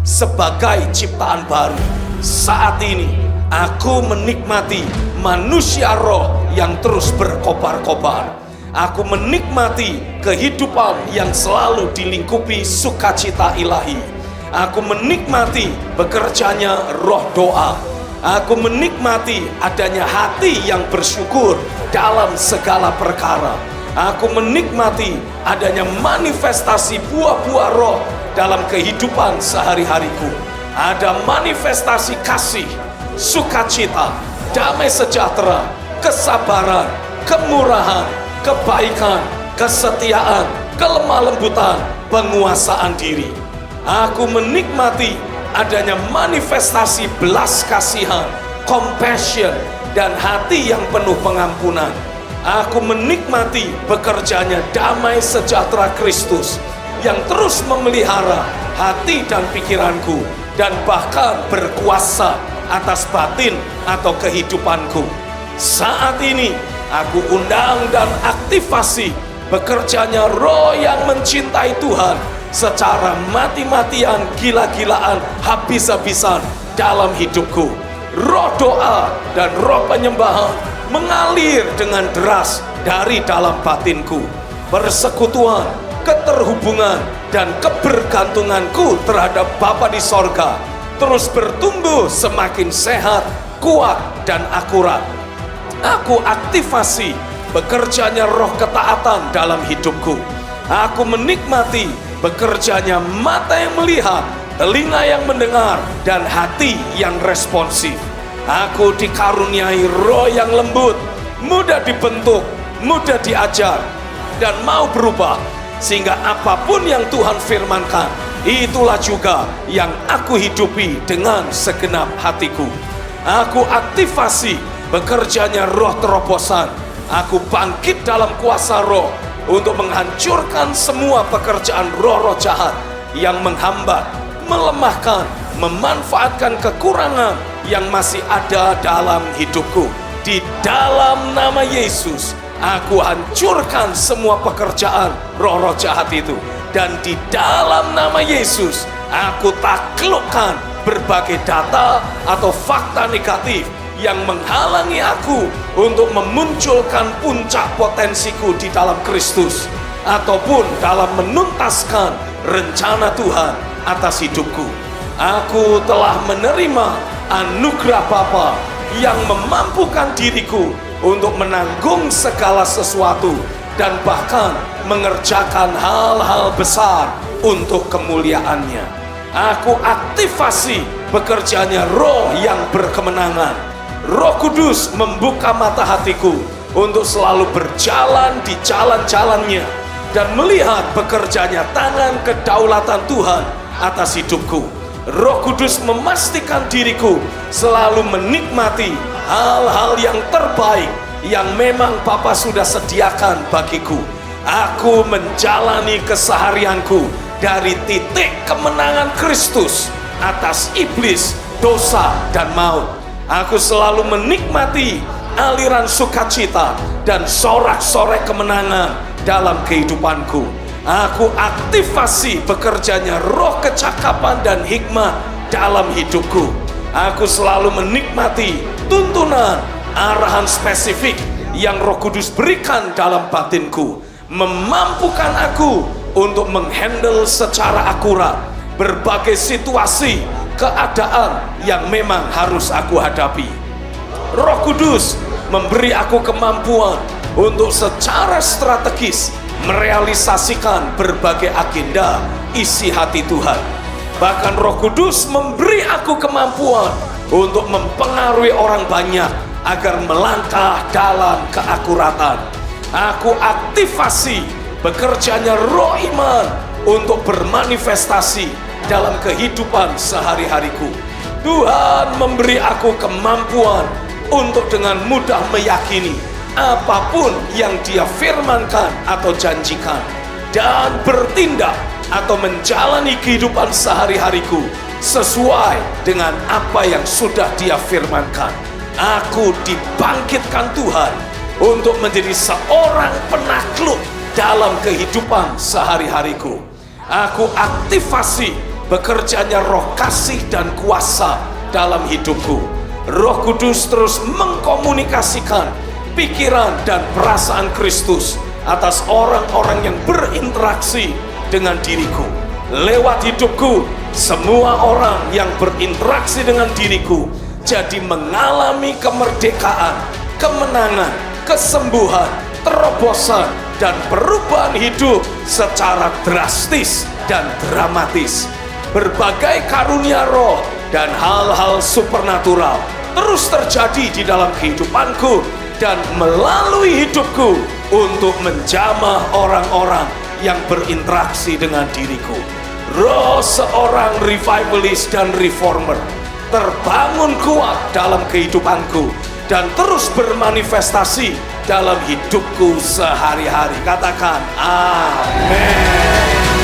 sebagai ciptaan baru. Saat ini aku menikmati manusia roh yang terus berkobar-kobar. Aku menikmati kehidupan yang selalu dilingkupi sukacita ilahi. Aku menikmati bekerjanya roh doa. Aku menikmati adanya hati yang bersyukur dalam segala perkara. Aku menikmati adanya manifestasi buah-buah roh dalam kehidupan sehari-hariku. Ada manifestasi kasih, sukacita, damai sejahtera, kesabaran, kemurahan, kebaikan, kesetiaan, kelemah lembutan, penguasaan diri. Aku menikmati adanya manifestasi belas kasihan, compassion, dan hati yang penuh pengampunan. Aku menikmati bekerjanya damai sejahtera Kristus yang terus memelihara hati dan pikiranku, dan bahkan berkuasa atas batin atau kehidupanku. Saat ini aku undang dan aktifasi bekerjanya roh yang mencintai Tuhan secara mati-matian, gila-gilaan, habis-habisan dalam hidupku. Roh doa dan roh penyembahan mengalir dengan deras dari dalam batinku. Persekutuan, keterhubungan, dan kebergantunganku terhadap Bapa di sorga terus bertumbuh semakin sehat, kuat, dan akurat. Aku aktifasi bekerjanya roh ketaatan dalam hidupku. Aku menikmati bekerjanya mata yang melihat, telinga yang mendengar, dan hati yang responsif. Aku dikaruniai roh yang lembut, mudah dibentuk, mudah diajar, dan mau berubah, sehingga apapun yang Tuhan firmankan, itulah juga yang aku hidupi dengan segenap hatiku. Aku aktifasi bekerjanya roh terobosan. Aku bangkit dalam kuasa roh untuk menghancurkan semua pekerjaan roh-roh jahat yang menghambat, melemahkan, memanfaatkan kekurangan yang masih ada dalam hidupku. Di dalam nama Yesus, aku hancurkan semua pekerjaan roh-roh jahat itu. Dan di dalam nama Yesus, aku taklukkan berbagai data atau fakta negatif yang menghalangi aku untuk memunculkan puncak potensiku di dalam Kristus, ataupun dalam menuntaskan rencana Tuhan atas hidupku. Aku telah menerima anugerah Bapa yang memampukan diriku untuk menanggung segala sesuatu dan bahkan mengerjakan hal-hal besar untuk kemuliaannya. Aku aktifasi bekerjanya roh yang berkemenangan. Roh Kudus membuka mata hatiku untuk selalu berjalan di jalan-jalannya dan melihat bekerjanya tangan kedaulatan Tuhan atas hidupku. Roh Kudus memastikan diriku selalu menikmati hal-hal yang terbaik yang memang Bapa sudah sediakan bagiku. Aku menjalani keseharianku dari titik kemenangan Kristus atas iblis, dosa, dan maut. Aku selalu menikmati aliran sukacita dan sorak-sorai kemenangan dalam kehidupanku. Aku aktifasi bekerjanya roh kecakapan dan hikmat dalam hidupku. Aku selalu menikmati tuntunan, arahan spesifik yang Roh Kudus berikan dalam batinku, memampukan aku untuk menghandle secara akurat berbagai situasi, keadaan yang memang harus aku hadapi. Roh Kudus memberi aku kemampuan untuk secara strategis merealisasikan berbagai agenda isi hati Tuhan. Bahkan Roh Kudus memberi aku kemampuan untuk mempengaruhi orang banyak agar melangkah dalam keakuratan. Aku aktifasi bekerjanya roh iman untuk bermanifestasi dalam kehidupan sehari-hariku. Tuhan memberi aku kemampuan untuk dengan mudah meyakini apapun yang Dia firmankan atau janjikan, dan bertindak atau menjalani kehidupan sehari-hariku sesuai dengan apa yang sudah Dia firmankan. Aku dibangkitkan Tuhan untuk menjadi seorang penakluk dalam kehidupan sehari-hariku. Aku aktifasi bekerjanya roh kasih dan kuasa dalam hidupku. Roh Kudus terus mengkomunikasikan pikiran dan perasaan Kristus atas orang-orang yang berinteraksi dengan diriku. Lewat hidupku, semua orang yang berinteraksi dengan diriku jadi mengalami kemerdekaan, kemenangan, kesembuhan, terobosan, dan perubahan hidup secara drastis dan dramatis. Berbagai karunia roh dan hal-hal supernatural terus terjadi di dalam kehidupanku dan melalui hidupku untuk menjamah orang-orang yang berinteraksi dengan diriku. Roh seorang revivalist dan reformer terbangun kuat dalam kehidupanku dan terus bermanifestasi dalam hidupku sehari-hari. Katakan amin.